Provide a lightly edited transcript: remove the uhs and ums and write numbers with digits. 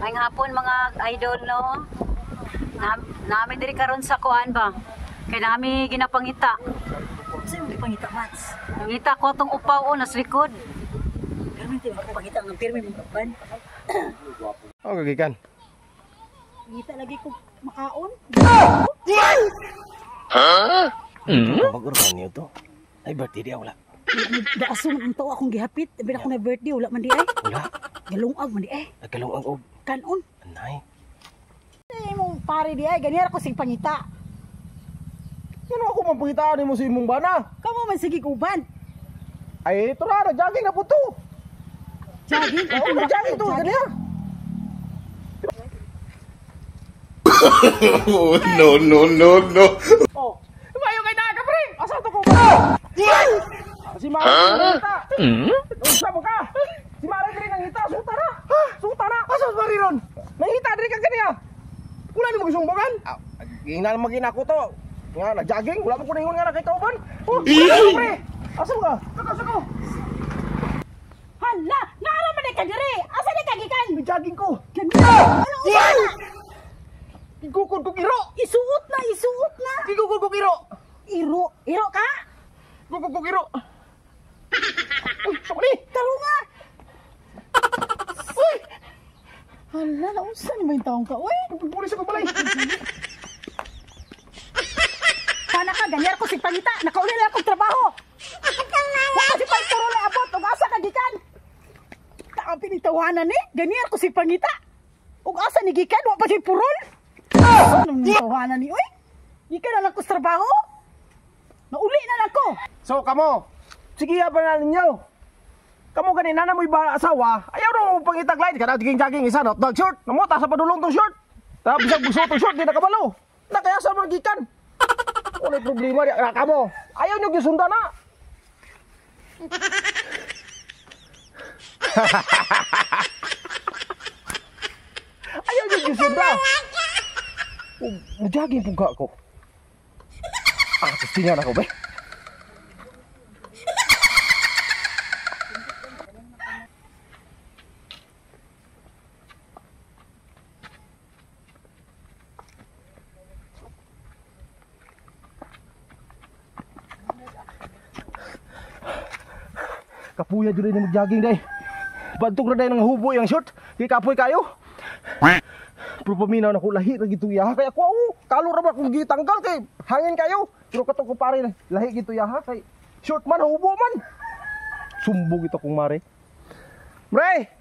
Ngayong hapon mga idol no. Namin diri karon sa kuan ba. Kay nami ginapangita. Sino gipangita Mats? Nangita ko tong upaw o nas likod. Pirmi ti pangita ng pirmi mo ban. Oh, kagikan. Ngita lagi ko makaon. Ha? Pag-urban niyo to. Ay, birthday dia wala. Daason ang tao akong gihapit. Abi ako na birthday wala man di ay. Wala. Galungag man di ay. Nagkalungag og. Kanon. Anay. Ay mong pare di ay ganyan ako sig pangita. Ano ako mapangitaan mo sa imong bana? Kamo man sige kuban. Ay, ito na, nag-jogging na po to. Jogging? Oo, nag-jogging to, ganyan. No. Oh, mayo kay daga, pre. Asa to ko ba? Si Mara nangita. Unsa mo ka? Si Mara diri nangita, suta na. Suta na. Asa Mari ron? Nangita diri ka kaniya. Wala ni mo gisumbogan? Ginal magina ko to. Nga nag-jogging, wala mo kuningon nga nakita uban. Oh, pre. Asa mo ka? Sako. Hala, naara man ka diri. Asa ni kagikan? Nag-jogging ko. Ano usan? Igukod ko iro. Isuot na. Igukod ko iro. Iro ka? Igukod ko iro. Uy, sama ni. Tarunga. Uy. Hala, nausan mo yung taong ka. Uy. Pulis ako balay. Sana ka, ganyan ko si pangita. Nakauli na akong trabaho. Wala si pagturo na abot. Ug asa ka gikan? Taang pinitawanan ni. Ganyan ko si pangita. Ug asa ni gikan? Wa pa si purol. Anong nitawanan ni? Uy. Gikan na lang ko sa trabaho. Nauli na lang ko. So, kamo. Sige, ba na ninyo? Kamu ganina na mo iba asawa. Ayaw na mo pangitag light. Kada jogging isa no. Dog short. Namuta sa padulong tong short. Tapos bisag buso tong short. Di nakabalo. Nakaya sa mga gikan. Wala problema di kamo. Ayaw nyo gisunda na. Ayaw nyo gisunda. Jogging po ka ako. Tingnan ako ba? Kapuya dito yung mag-jogging day. Bantog na day ng hubo yung short. Di kapoy kayo. Pero paminaw na ko lahi na gito yaha. Kaya ko, kalo ra ba kung gitanggal kay hangin kayo. Pero katong ko pare lahi gito yaha kay short man, hubo man. Sumbog ito kong mare. Mre!